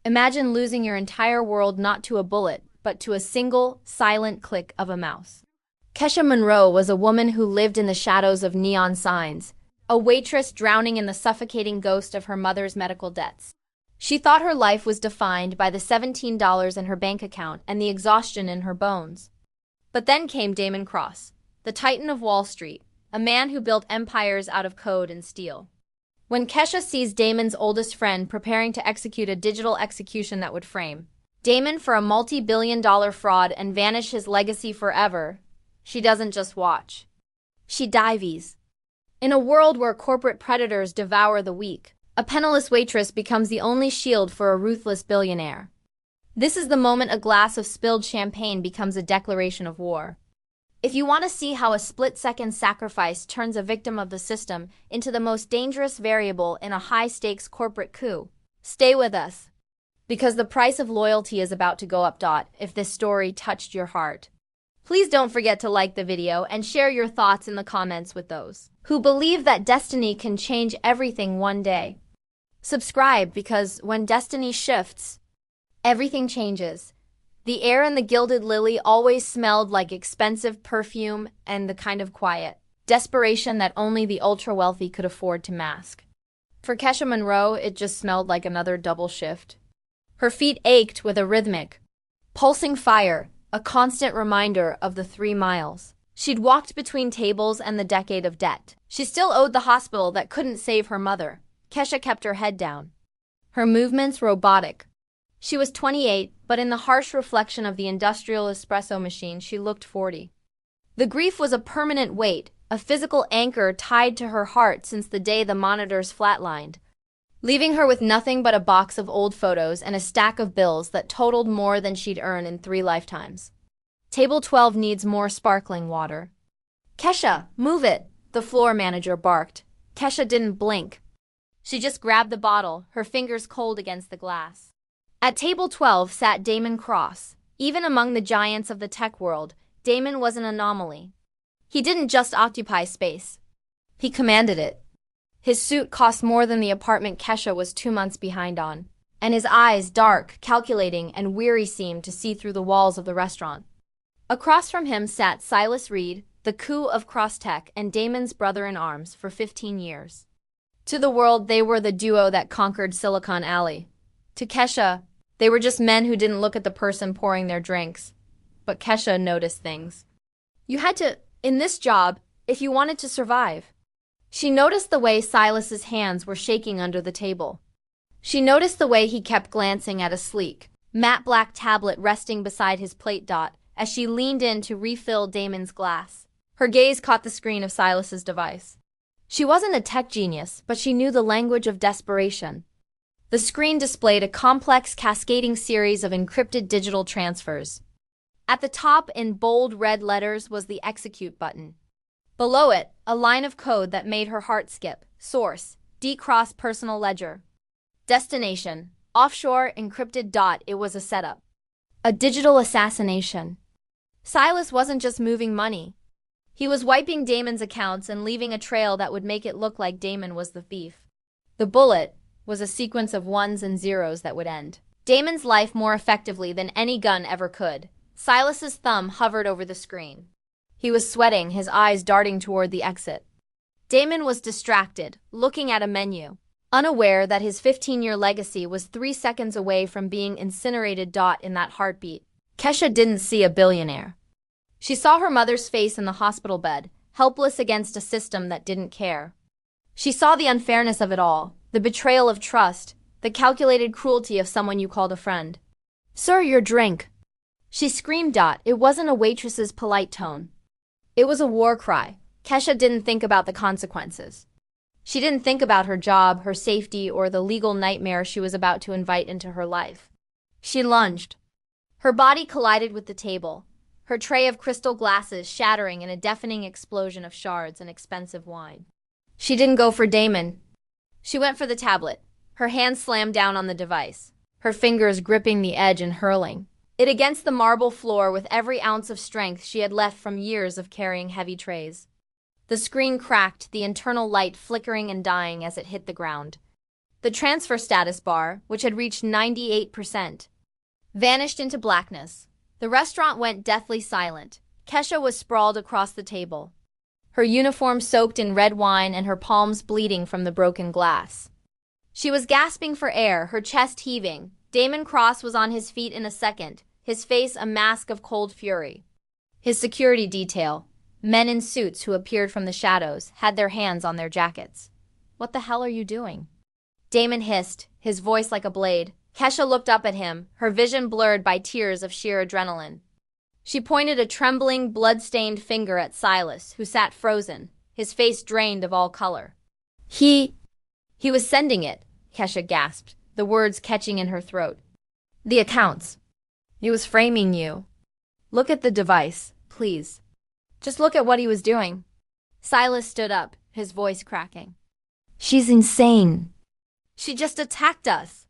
Imagine losing your entire world not to a bullet, but to a single, silent click of a mouse. Kesha Monroe was a woman who lived in the shadows of neon signs, a waitress drowning in the suffocating ghost of her mother's medical debts. She thought her life was defined by the $17 in her bank account and the exhaustion in her bones. But then came Damon Cross, the titan of Wall Street, a man who built empires out of code and steel. When Kesha sees Damon's oldest friend preparing to execute a digital execution that would frame Damon for a multi-billion-dollar fraud and vanish his legacy forever, she doesn't just watch. She dives. In a world where corporate predators devour the weak, a penniless waitress becomes the only shield for a ruthless billionaire. This is the moment a glass of spilled champagne becomes a declaration of war. If you want to see how a split-second sacrifice turns a victim of the system into the most dangerous variable in a high-stakes corporate coup, stay with us. Because the price of loyalty is about to go up. If this story touched your heart, please don't forget to like the video and share your thoughts in the comments with those who believe that destiny can change everything one day. Subscribe because when destiny shifts, everything changes. The air in the Gilded Lily always smelled like expensive perfume and the kind of quiet desperation that only the ultra-wealthy could afford to mask. For Kesha Monroe, it just smelled like another double shift. Her feet ached with a rhythmic, pulsing fire, a constant reminder of the 3 miles she'd walked between tables and the decade of debt she still owed the hospital that couldn't save her mother. Kesha kept her head down, her movements robotic. She was 28, but in the harsh reflection of the industrial espresso machine, she looked 40. The grief was a permanent weight, a physical anchor tied to her heart since the day the monitors flatlined, leaving her with nothing but a box of old photos and a stack of bills that totaled more than she'd earn in 3 lifetimes. Table 12 needs more sparkling water. Kesha, move it, the floor manager barked. Kesha didn't blink. She just grabbed the bottle, her fingers cold against the glass. At table 12 sat Damon Cross. Even among the giants of the tech world, Damon was an anomaly. He didn't just occupy space. He commanded it. His suit cost more than the apartment Kesha was 2 months behind on, and his eyes, dark, calculating, and weary, seemed to see through the walls of the restaurant. Across from him sat Silas Reed, the coup of Crosstech and Damon's brother-in-arms for 15 years. To the world, they were the duo that conquered Silicon Alley. To Kesha, they were just men who didn't look at the person pouring their drinks. But Kesha noticed things. You had to, in this job, if you wanted to survive. She noticed the way Silas's hands were shaking under the table. She noticed the way he kept glancing at a sleek, matte black tablet resting beside his plate. As she leaned in to refill Damon's glass, her gaze caught the screen of Silas's device. She wasn't a tech genius, but she knew the language of desperation. The screen displayed a complex, cascading series of encrypted digital transfers. At the top, in bold red letters, was the execute button. Below it, a line of code that made her heart skip. Source, D-Cross personal ledger. Destination, offshore encrypted. It was a setup. A digital assassination. Silas wasn't just moving money. He was wiping Damon's accounts and leaving a trail that would make it look like Damon was the thief. The bullet was a sequence of ones and zeros that would end Damon's life more effectively than any gun ever could. Silas's thumb hovered over the screen. He was sweating, his eyes darting toward the exit. Damon was distracted, looking at a menu, unaware that his 15-year legacy was 3 seconds away from being incinerated. In that heartbeat, Kesha didn't see a billionaire. She saw her mother's face in the hospital bed, helpless against a system that didn't care. She saw the unfairness of it all, the betrayal of trust, the calculated cruelty of someone you called a friend. "Sir, your drink," she screamed. It wasn't a waitress's polite tone. It was a war cry. Kesha didn't think about the consequences. She didn't think about her job, her safety, or the legal nightmare she was about to invite into her life. She lunged. Her body collided with the table, her tray of crystal glasses shattering in a deafening explosion of shards and expensive wine. She didn't go for Damon. She went for the tablet. Her hand slammed down on the device, her fingers gripping the edge and hurling it against the marble floor with every ounce of strength she had left from years of carrying heavy trays. The screen cracked, the internal light flickering and dying as it hit the ground. The transfer status bar, which had reached 98%, vanished into blackness. The restaurant went deathly silent. Kesha was sprawled across the table, her uniform soaked in red wine and her palms bleeding from the broken glass. She was gasping for air, her chest heaving. Damon Cross was on his feet in a second, his face a mask of cold fury. His security detail, men in suits who appeared from the shadows, had their hands on their jackets. "What the hell are you doing?" Damon hissed, his voice like a blade. Kesha looked up at him, her vision blurred by tears of sheer adrenaline. She pointed a trembling, blood-stained finger at Silas, who sat frozen, his face drained of all color. He was sending it, Kesha gasped, the words catching in her throat. "The accounts. He was framing you. Look at the device, please. Just look at what he was doing." Silas stood up, his voice cracking. "She's insane. She just attacked us.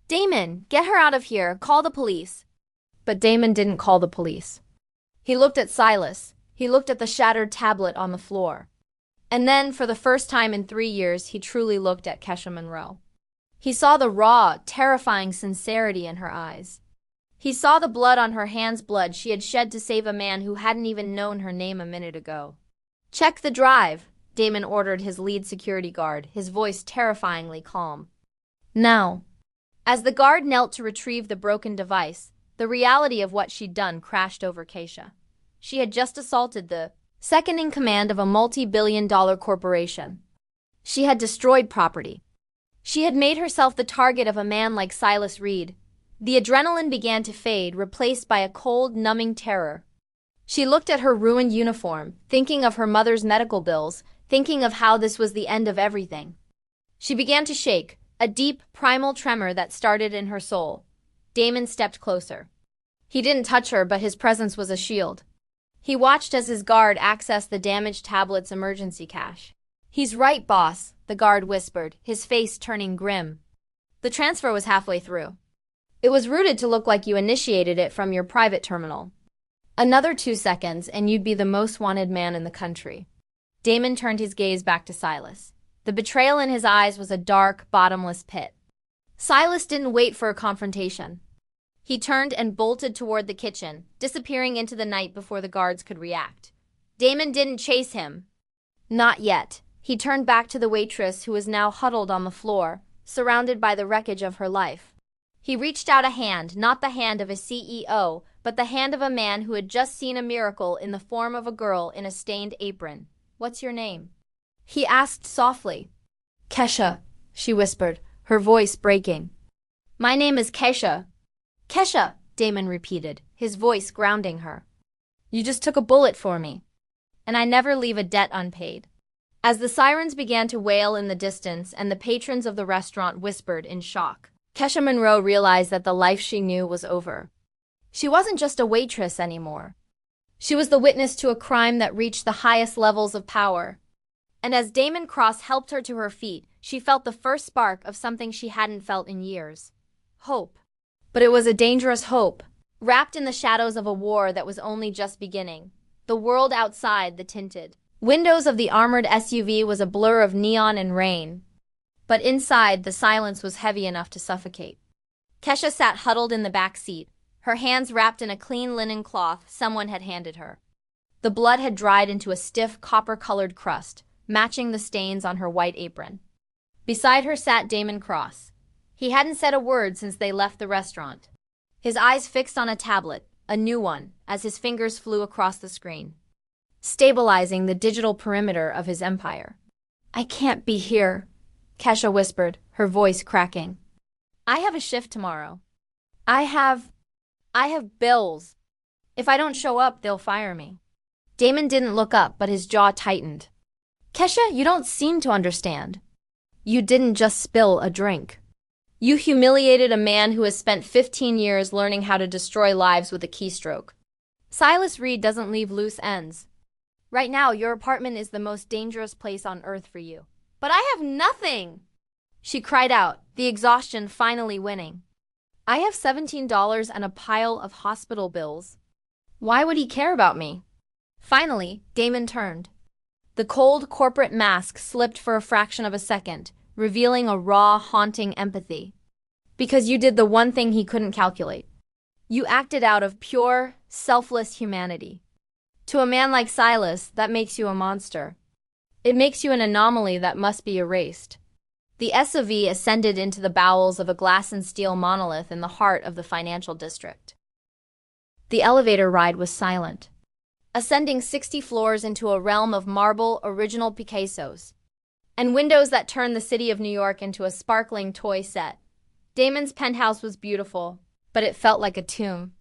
Damon, get her out of here. Call the police." But Damon didn't call the police. He looked at Silas. He looked at the shattered tablet on the floor. And then, for the first time in 3 years, he truly looked at Kesha Monroe. He saw the raw, terrifying sincerity in her eyes. He saw the blood on her hands, blood she had shed to save a man who hadn't even known her name a minute ago. "Check the drive," Damon ordered his lead security guard, his voice terrifyingly calm. "Now." As the guard knelt to retrieve the broken device, the reality of what she'd done crashed over Kesha. She had just assaulted the second-in-command of a multi-billion-dollar corporation. She had destroyed property. She had made herself the target of a man like Silas Reed. The adrenaline began to fade, replaced by a cold, numbing terror. She looked at her ruined uniform, thinking of her mother's medical bills, thinking of how this was the end of everything. She began to shake, a deep, primal tremor that started in her soul. Damon stepped closer. He didn't touch her, but his presence was a shield. He watched as his guard accessed the damaged tablet's emergency cache. "He's right, boss," the guard whispered, his face turning grim. "The transfer was halfway through. It was routed to look like you initiated it from your private terminal. Another 2 seconds, and you'd be the most wanted man in the country." Damon turned his gaze back to Silas. The betrayal in his eyes was a dark, bottomless pit. Silas didn't wait for a confrontation. He turned and bolted toward the kitchen, disappearing into the night before the guards could react. Damon didn't chase him. Not yet. He turned back to the waitress, who was now huddled on the floor, surrounded by the wreckage of her life. He reached out a hand, not the hand of a CEO, but the hand of a man who had just seen a miracle in the form of a girl in a stained apron. "What's your name?" he asked softly. "Kesha," she whispered, her voice breaking. "My name is Kesha." "Kesha," Damon repeated, his voice grounding her. "You just took a bullet for me, and I never leave a debt unpaid." As the sirens began to wail in the distance and the patrons of the restaurant whispered in shock, Kesha Monroe realized that the life she knew was over. She wasn't just a waitress anymore. She was the witness to a crime that reached the highest levels of power. And as Damon Cross helped her to her feet, she felt the first spark of something she hadn't felt in years. Hope. But it was a dangerous hope, wrapped in the shadows of a war that was only just beginning. The world outside the tinted windows of the armored SUV was a blur of neon and rain. But inside, the silence was heavy enough to suffocate. Kesha sat huddled in the back seat, her hands wrapped in a clean linen cloth someone had handed her. The blood had dried into a stiff, copper-colored crust, matching the stains on her white apron. Beside her sat Damon Cross. He hadn't said a word since they left the restaurant. His eyes fixed on a tablet, a new one, as his fingers flew across the screen, stabilizing the digital perimeter of his empire. "I can't be here," Kesha whispered, her voice cracking. "I have a shift tomorrow. I have bills. If I don't show up, they'll fire me." Damon didn't look up, but his jaw tightened. "Kesha, you don't seem to understand. You didn't just spill a drink. You humiliated a man who has spent 15 years learning how to destroy lives with a keystroke. Silas Reed doesn't leave loose ends. Right now, your apartment is the most dangerous place on earth for you. But I have nothing!" She cried out, the exhaustion finally winning. "I have $17 and a pile of hospital bills. Why would he care about me?" Finally, Damon turned. The cold corporate mask slipped for a fraction of a second, revealing a raw, haunting empathy. Because you did the one thing he couldn't calculate. You acted out of pure, selfless humanity. To a man like Silas, that makes you a monster. It makes you an anomaly that must be erased. The SUV ascended into the bowels of a glass and steel monolith in the heart of the financial district. The elevator ride was silent, ascending 60 floors into a realm of marble original Picassos, and windows that turned the city of New York into a sparkling toy set. Damon's penthouse was beautiful, but it felt like a tomb.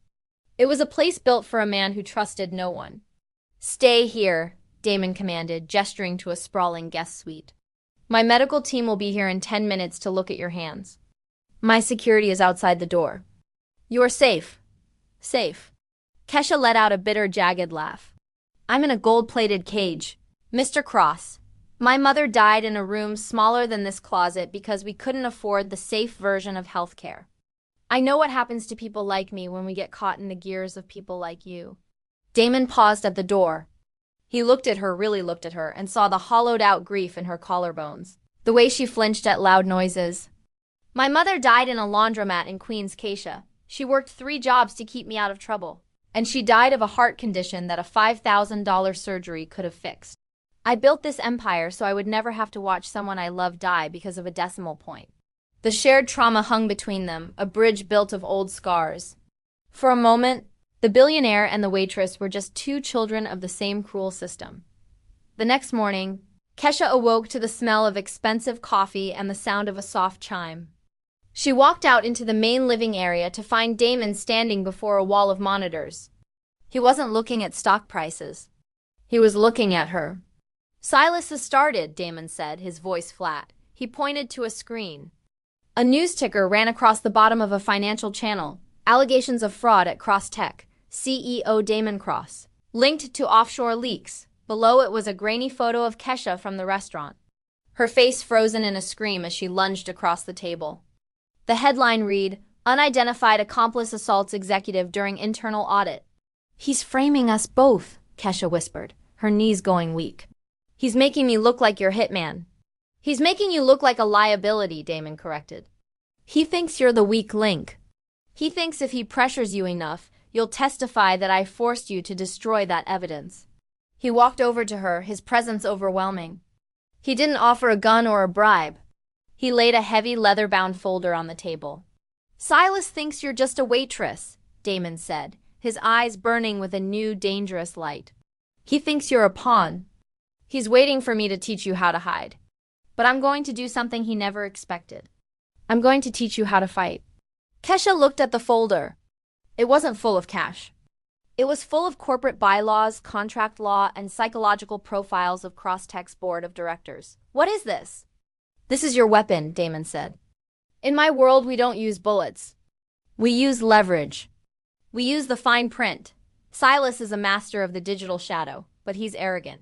It was a place built for a man who trusted no one. "Stay here," Damon commanded, gesturing to a sprawling guest suite. "My medical team will be here in 10 minutes to look at your hands. My security is outside the door. You are safe. Safe." Kesha let out a bitter, jagged laugh. "I'm in a gold-plated cage. Mr. Cross, my mother died in a room smaller than this closet because we couldn't afford the safe version of healthcare. I know what happens to people like me when we get caught in the gears of people like you." Damon paused at the door. He looked at her, really looked at her, and saw the hollowed-out grief in her collarbones, the way she flinched at loud noises. "My mother died in a laundromat in Queens, Kesha. She worked 3 jobs to keep me out of trouble. And she died of a heart condition that a $5,000 surgery could have fixed. I built this empire so I would never have to watch someone I love die because of a decimal point." The shared trauma hung between them, a bridge built of old scars. For a moment, the billionaire and the waitress were just 2 children of the same cruel system. The next morning, Kesha awoke to the smell of expensive coffee and the sound of a soft chime. She walked out into the main living area to find Damon standing before a wall of monitors. He wasn't looking at stock prices. He was looking at her. "Silas has started," Damon said, his voice flat. He pointed to a screen. A news ticker ran across the bottom of a financial channel. "Allegations of fraud at Cross Tech. CEO Damon Cross. Linked to offshore leaks." Below it was a grainy photo of Kesha from the restaurant, her face frozen in a scream as she lunged across the table. The headline read, "Unidentified accomplice assaults executive during internal audit." "He's framing us both," Kesha whispered, her knees going weak. "He's making me look like your hitman." "He's making you look like a liability," Damon corrected. "He thinks you're the weak link. He thinks if he pressures you enough, you'll testify that I forced you to destroy that evidence." He walked over to her, his presence overwhelming. He didn't offer a gun or a bribe. He laid a heavy leather-bound folder on the table. "Silas thinks you're just a waitress," Damon said, his eyes burning with a new, dangerous light. "He thinks you're a pawn. He's waiting for me to teach you how to hide. But I'm going to do something he never expected. I'm going to teach you how to fight." Kesha looked at the folder. It wasn't full of cash. It was full of corporate bylaws, contract law, and psychological profiles of Crosstech's board of directors. "What is this?" "This is your weapon," Damon said. "In my world, we don't use bullets. We use leverage. We use the fine print. Silas is a master of the digital shadow, but he's arrogant.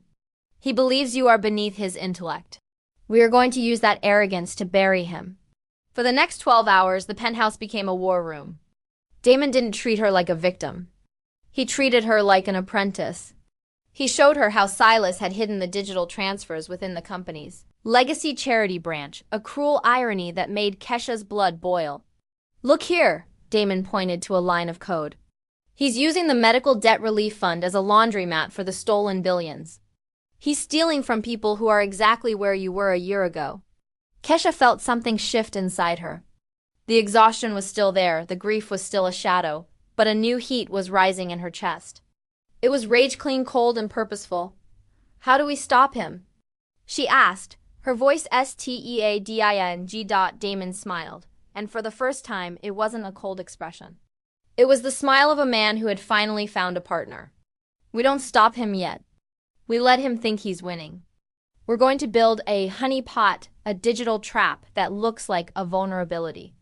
He believes you are beneath his intellect. We are going to use that arrogance to bury him." For the next 12 hours, the penthouse became a war room. Damon didn't treat her like a victim. He treated her like an apprentice. He showed her how Silas had hidden the digital transfers within the company's legacy charity branch, a cruel irony that made Kesha's blood boil. "Look here," Damon pointed to a line of code. "He's using the medical debt relief fund as a laundromat for the stolen billions. He's stealing from people who are exactly where you were a year ago." Kesha felt something shift inside her. The exhaustion was still there, the grief was still a shadow, but a new heat was rising in her chest. It was rage-clean, cold, and purposeful. "How do we stop him?" she asked, her voice steading. Damon smiled, and for the first time, it wasn't a cold expression. It was the smile of a man who had finally found a partner. "We don't stop him yet. We let him think he's winning. We're going to build a honeypot, a digital trap that looks like a vulnerability.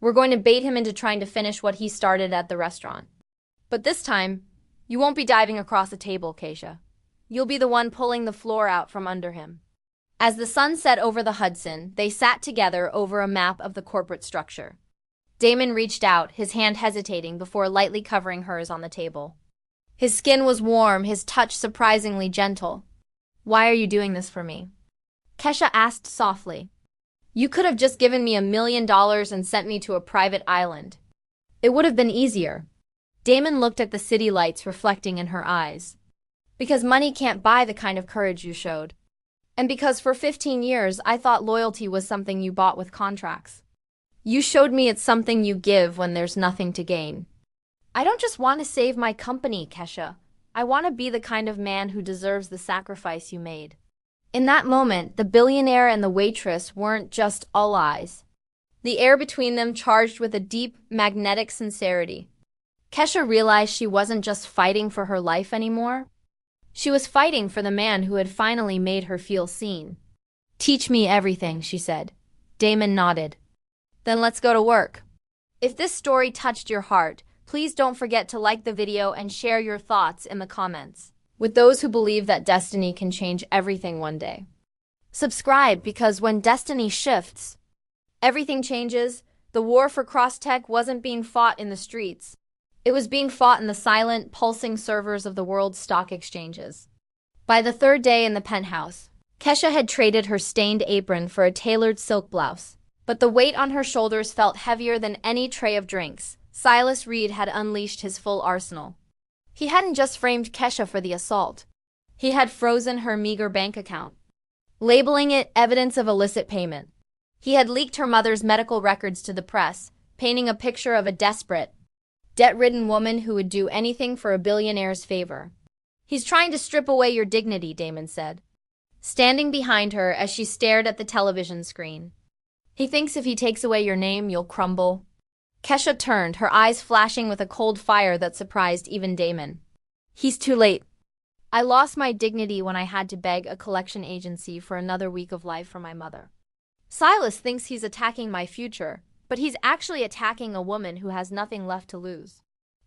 We're going to bait him into trying to finish what he started at the restaurant. But this time, you won't be diving across a table, Kesha. You'll be the one pulling the floor out from under him." As the sun set over the Hudson, they sat together over a map of the corporate structure. Damon reached out, his hand hesitating before lightly covering hers on the table. His skin was warm, his touch surprisingly gentle. "Why are you doing this for me?" Kesha asked softly. You could have just given me $1 million and sent me to a private island. It would have been easier. Damon looked at the city lights reflecting in her eyes. Because money can't buy the kind of courage you showed. And because for 15 years I thought loyalty was something you bought with contracts. You showed me it's something you give when there's nothing to gain. I don't just want to save my company, Kesha. I want to be the kind of man who deserves the sacrifice you made. In that moment, the billionaire and the waitress weren't just allies. The air between them charged with a deep, magnetic sincerity. Kesha realized she wasn't just fighting for her life anymore. She was fighting for the man who had finally made her feel seen. "Teach me everything," she said. Damon nodded. "Then let's go to work." If this story touched your heart, please don't forget to like the video and share your thoughts in the comments with those who believe that destiny can change everything one day. Subscribe because when destiny shifts, everything changes. The war for Crosstech wasn't being fought in the streets. It was being fought in the silent, pulsing servers of the world's stock exchanges. By the third day in the penthouse, Kesha had traded her stained apron for a tailored silk blouse. But the weight on her shoulders felt heavier than any tray of drinks. Silas Reed had unleashed his full arsenal. He hadn't just framed Kesha for the assault. He had frozen her meager bank account, labeling it evidence of illicit payment. He had leaked her mother's medical records to the press, painting a picture of a desperate, debt-ridden woman who would do anything for a billionaire's favor. "He's trying to strip away your dignity," Damon said, standing behind her as she stared at the television screen. "He thinks if he takes away your name, you'll crumble." Kesha turned, her eyes flashing with a cold fire that surprised even Damon. "He's too late. I lost my dignity when I had to beg a collection agency for another week of life for my mother. Silas thinks he's attacking my future, but he's actually attacking a woman who has nothing left to lose.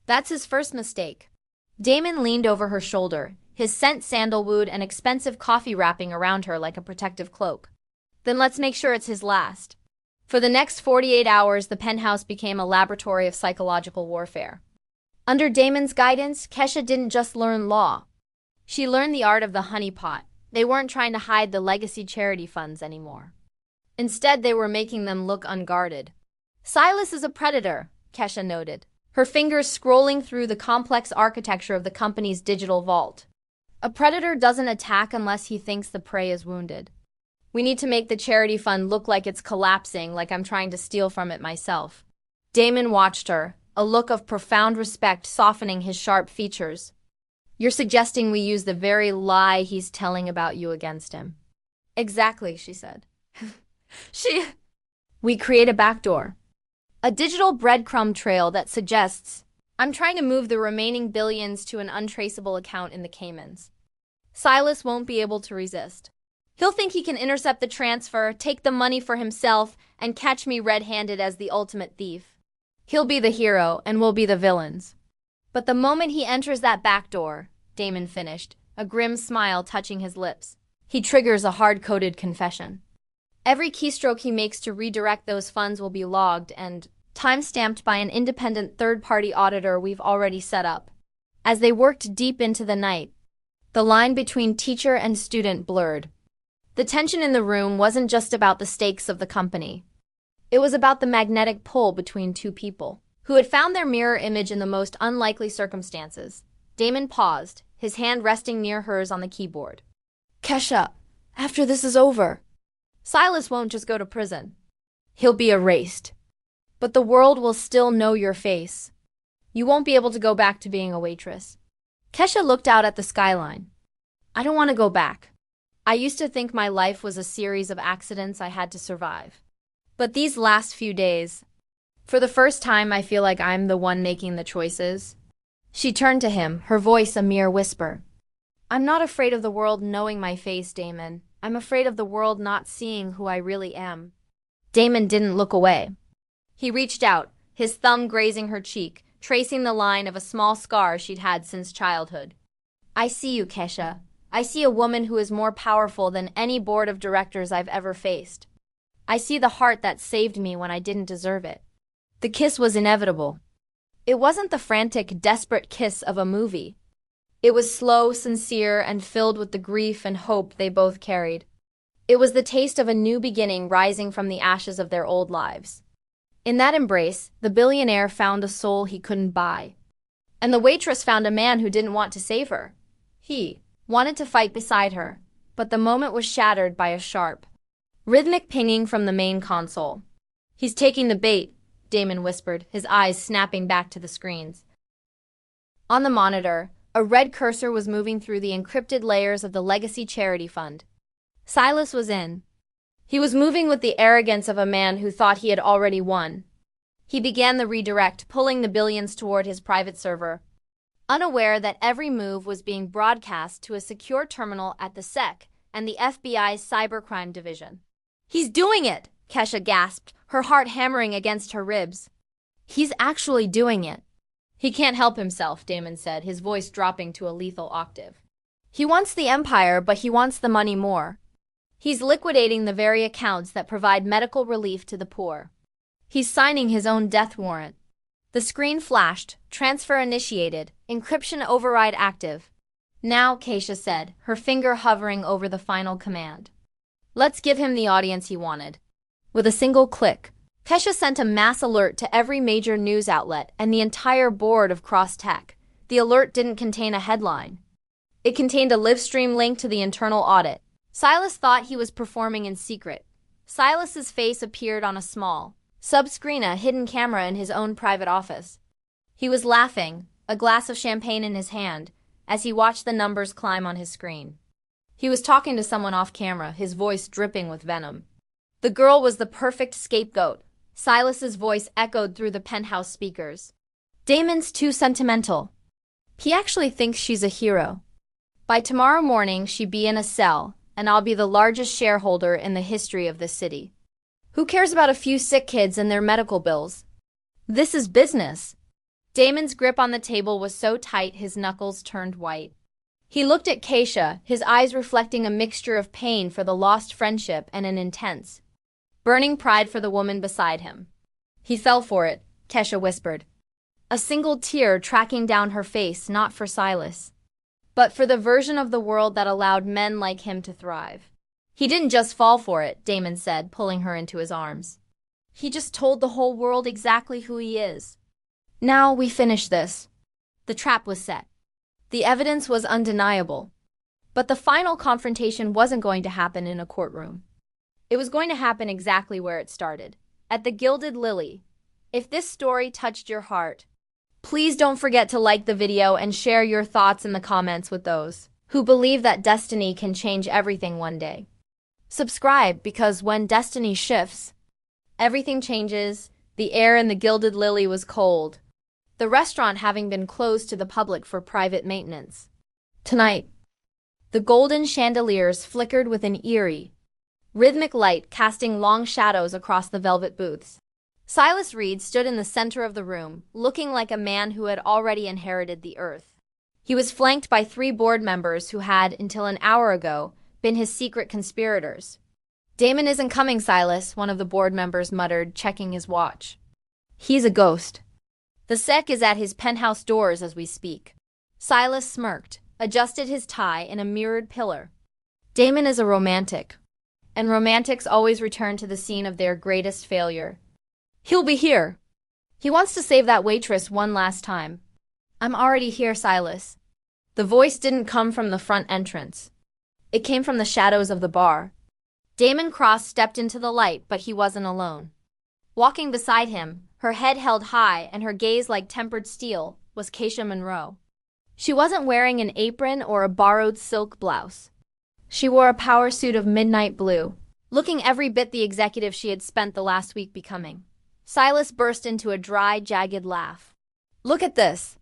That's his first mistake." Damon leaned over her shoulder, his scent sandalwood and expensive coffee wrapping around her like a protective cloak. "Then let's make sure it's his last." For the next 48 hours, the penthouse became a laboratory of psychological warfare. Under Damon's guidance, Kesha didn't just learn law. She learned the art of the honeypot. They weren't trying to hide the legacy charity funds anymore. Instead, they were making them look unguarded. "Silas is a predator," Kesha noted, her fingers scrolling through the complex architecture of the company's digital vault. "A predator doesn't attack unless he thinks the prey is wounded. We need to make the charity fund look like it's collapsing, like I'm trying to steal from it myself." Damon watched her, a look of profound respect softening his sharp features. "You're suggesting we use the very lie he's telling about you against him." "Exactly," she said. We create a backdoor. A digital breadcrumb trail that suggests, I'm trying to move the remaining billions to an untraceable account in the Caymans. Silas won't be able to resist. He'll think he can intercept the transfer, take the money for himself, and catch me red-handed as the ultimate thief. He'll be the hero, and we'll be the villains. But the moment he enters that back door," Damon finished, a grim smile touching his lips, "he triggers a hard-coded confession. Every keystroke he makes to redirect those funds will be logged and time-stamped by an independent third-party auditor we've already set up." As they worked deep into the night, the line between teacher and student blurred. The tension in the room wasn't just about the stakes of the company. It was about the magnetic pull between two people who had found their mirror image in the most unlikely circumstances. Damon paused, his hand resting near hers on the keyboard. "Kesha, after this is over, Silas won't just go to prison. He'll be erased. But the world will still know your face. You won't be able to go back to being a waitress." Kesha looked out at the skyline. "I don't want to go back. I used to think my life was a series of accidents I had to survive. But these last few days, for the first time I feel like I'm the one making the choices." She turned to him, her voice a mere whisper. "I'm not afraid of the world knowing my face, Damon. I'm afraid of the world not seeing who I really am." Damon didn't look away. He reached out, his thumb grazing her cheek, tracing the line of a small scar she'd had since childhood. "I see you, Kesha. I see a woman who is more powerful than any board of directors I've ever faced. I see the heart that saved me when I didn't deserve it." The kiss was inevitable. It wasn't the frantic, desperate kiss of a movie. It was slow, sincere, and filled with the grief and hope they both carried. It was the taste of a new beginning rising from the ashes of their old lives. In that embrace, the billionaire found a soul he couldn't buy. And the waitress found a man who didn't want to save her. He wanted to fight beside her, but the moment was shattered by a sharp, rhythmic pinging from the main console. "He's taking the bait," Damon whispered, his eyes snapping back to the screens. On the monitor, a red cursor was moving through the encrypted layers of the Legacy Charity Fund. Silas was in. He was moving with the arrogance of a man who thought he had already won. He began the redirect, pulling the billions toward his private server, unaware that every move was being broadcast to a secure terminal at the SEC and the FBI's cybercrime division. "He's doing it!" Kesha gasped, her heart hammering against her ribs. "He's actually doing it." "He can't help himself," Damon said, his voice dropping to a lethal octave. "He wants the empire, but he wants the money more. He's liquidating the very accounts that provide medical relief to the poor. He's signing his own death warrant." The screen flashed, transfer initiated, encryption override active. "Now," Keisha said, her finger hovering over the final command. "Let's give him the audience he wanted." With a single click, Keisha sent a mass alert to every major news outlet and the entire board of Cross-Tech. The alert didn't contain a headline. It contained a live stream link to the internal audit. Silas thought he was performing in secret. Silas's face appeared on a small, sub-screen, a hidden camera in his own private office. He was laughing, a glass of champagne in his hand, as he watched the numbers climb on his screen. He was talking to someone off camera, his voice dripping with venom. The girl was the perfect scapegoat. Silas's voice echoed through the penthouse speakers. "Damon's too sentimental. He actually thinks she's a hero. By tomorrow morning, she'd be in a cell, and I'll be the largest shareholder in the history of this city. Who cares about a few sick kids and their medical bills? This is business." Damon's grip on the table was so tight his knuckles turned white. He looked at Keisha, his eyes reflecting a mixture of pain for the lost friendship and an intense, burning pride for the woman beside him. "He fell for it," Keisha whispered, a single tear tracking down her face, not for Silas, but for the version of the world that allowed men like him to thrive. "He didn't just fall for it," Damon said, pulling her into his arms. "He just told the whole world exactly who he is. Now we finish this." The trap was set. The evidence was undeniable. But the final confrontation wasn't going to happen in a courtroom. It was going to happen exactly where it started, at the Gilded Lily. If this story touched your heart, please don't forget to like the video and share your thoughts in the comments with those who believe that destiny can change everything one day. Subscribe, because when destiny shifts, everything changes. The air in the Gilded Lily was cold, the restaurant having been closed to the public for private maintenance. Tonight, the golden chandeliers flickered with an eerie, rhythmic light casting long shadows across the velvet booths. Silas Reed stood in the center of the room, looking like a man who had already inherited the earth. He was flanked by 3 board members who had, until an hour ago, been his secret conspirators. "Damon isn't coming, Silas," one of the board members muttered, checking his watch. "He's a ghost. The SEC is at his penthouse doors as we speak." Silas smirked, adjusted his tie in a mirrored pillar. Damon is a romantic, and romantics always return to the scene of their greatest failure. "He'll be here. He wants to save that waitress one last time." "I'm already here, Silas." The voice didn't come from the front entrance. It came from the shadows of the bar. Damon Cross stepped into the light, but he wasn't alone. Walking beside him, her head held high and her gaze like tempered steel, was Keisha Monroe. She wasn't wearing an apron or a borrowed silk blouse. She wore a power suit of midnight blue, looking every bit the executive she had spent the last week becoming. Silas burst into a dry, jagged laugh. "Look at this.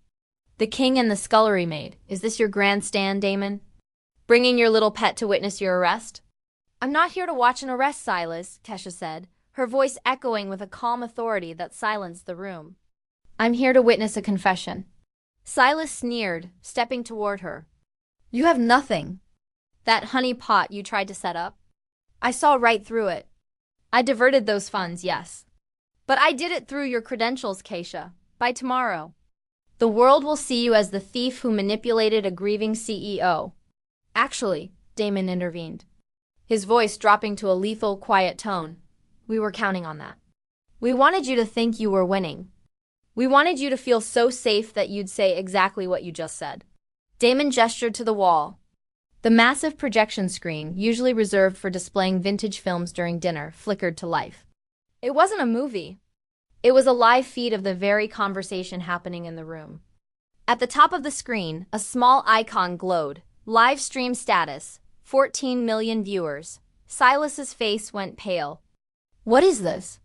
The king and the scullery maid. Is this your grandstand, Damon? Bringing your little pet to witness your arrest?" "I'm not here to watch an arrest, Silas," Keisha said, her voice echoing with a calm authority that silenced the room. "I'm here to witness a confession." Silas sneered, stepping toward her. "You have nothing. That honey pot you tried to set up? I saw right through it. I diverted those funds, yes. But I did it through your credentials, Keisha. By tomorrow, the world will see you as the thief who manipulated a grieving CEO. "Actually," Damon intervened, his voice dropping to a lethal, quiet tone. We were counting on that. We wanted you to think you were winning. We wanted you to feel so safe that you'd say exactly what you just said. Damon gestured to the wall. The massive projection screen, usually reserved for displaying vintage films during dinner, flickered to life. It wasn't a movie. It was a live feed of the very conversation happening in the room. At the top of the screen, a small icon glowed. Live stream status, 14 million viewers. Silas's face went pale. What is this?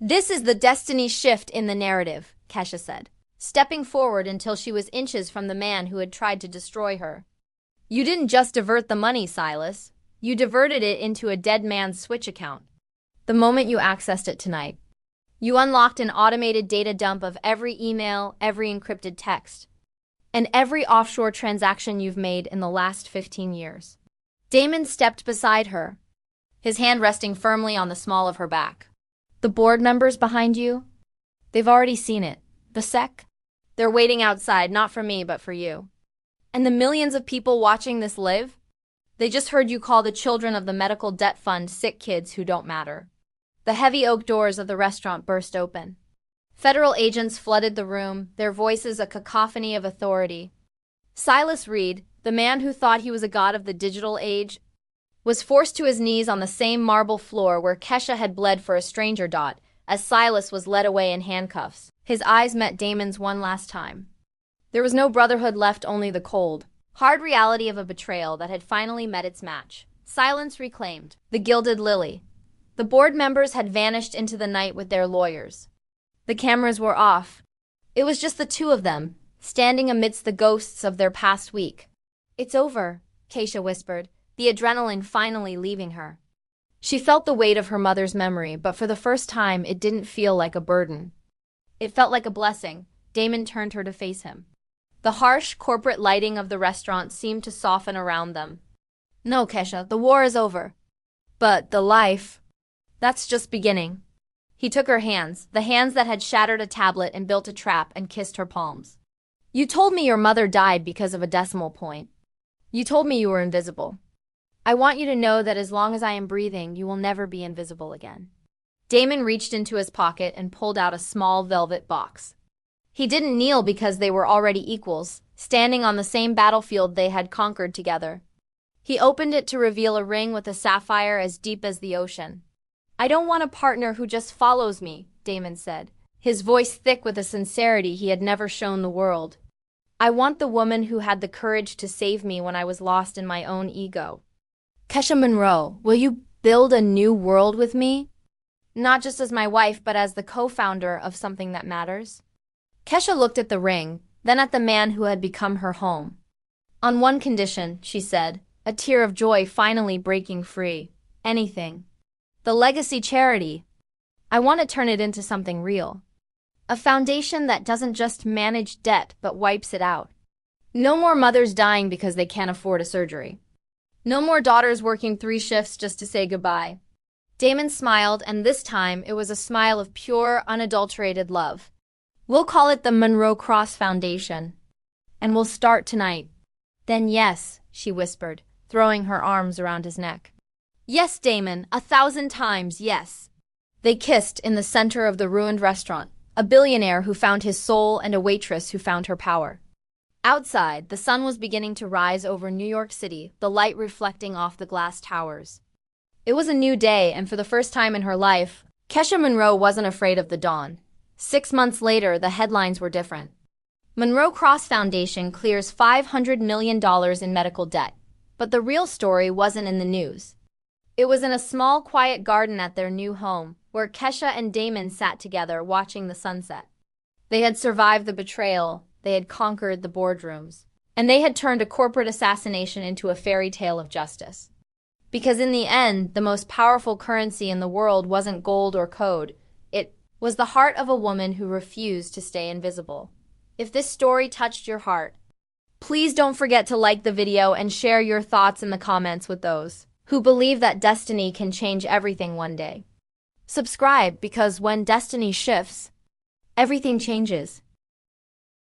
This is the destiny shift in the narrative, Kesha said, stepping forward until she was inches from the man who had tried to destroy her. You didn't just divert the money, Silas. You diverted it into a dead man's Switch account. The moment you accessed it tonight, you unlocked an automated data dump of every email, every encrypted text, and every offshore transaction you've made in the last 15 years. Damon stepped beside her, his hand resting firmly on the small of her back. The board members behind you? They've already seen it. The SEC? They're waiting outside, not for me, but for you. And the millions of people watching this live? They just heard you call the children of the medical debt fund sick kids who don't matter. The heavy oak doors of the restaurant burst open. Federal agents flooded the room, their voices a cacophony of authority. Silas Reed, the man who thought he was a god of the digital age, was forced to his knees on the same marble floor where Kesha had bled for a stranger dot, as Silas was led away in handcuffs. His eyes met Damon's one last time. There was no brotherhood left, only the cold, hard reality of a betrayal that had finally met its match. Silence reclaimed. The gilded lily. The board members had vanished into the night with their lawyers. The cameras were off. It was just the two of them, standing amidst the ghosts of their past week. It's over, Kesha whispered, the adrenaline finally leaving her. She felt the weight of her mother's memory, but for the first time it didn't feel like a burden. It felt like a blessing. Damon turned her to face him. The harsh, corporate lighting of the restaurant seemed to soften around them. No, Kesha, the war is over. But the life, that's just beginning. He took her hands, the hands that had shattered a tablet and built a trap, and kissed her palms. You told me your mother died because of a decimal point. You told me you were invisible. I want you to know that as long as I am breathing, you will never be invisible again. Damon reached into his pocket and pulled out a small velvet box. He didn't kneel because they were already equals, standing on the same battlefield they had conquered together. He opened it to reveal a ring with a sapphire as deep as the ocean. I don't want a partner who just follows me, Damon said, his voice thick with a sincerity he had never shown the world. I want the woman who had the courage to save me when I was lost in my own ego. Kesha Monroe, will you build a new world with me? Not just as my wife, but as the co-founder of something that matters? Kesha looked at the ring, then at the man who had become her home. On one condition, she said, a tear of joy finally breaking free. Anything. The legacy charity. I want to turn it into something real. A foundation that doesn't just manage debt but wipes it out. No more mothers dying because they can't afford a surgery. No more daughters working 3 shifts just to say goodbye. Damon smiled, and this time it was a smile of pure, unadulterated love. We'll call it the Monroe Cross Foundation. And we'll start tonight. Then yes, she whispered, throwing her arms around his neck. Yes, Damon, 1,000 times yes. They kissed in the center of the ruined restaurant, a billionaire who found his soul and a waitress who found her power. Outside, the sun was beginning to rise over New York City, the light reflecting off the glass towers. It was a new day, and for the first time in her life, Kesha Monroe wasn't afraid of the dawn. 6 months later, the headlines were different. Monroe Cross Foundation clears $500 million in medical debt. But the real story wasn't in the news. It was in a small, quiet garden at their new home, where Kesha and Damon sat together watching the sunset. They had survived the betrayal, they had conquered the boardrooms, and they had turned a corporate assassination into a fairy tale of justice. Because in the end, the most powerful currency in the world wasn't gold or code. It was the heart of a woman who refused to stay invisible. If this story touched your heart, please don't forget to like the video and share your thoughts in the comments with those who believe that destiny can change everything one day. Subscribe, because when destiny shifts, everything changes.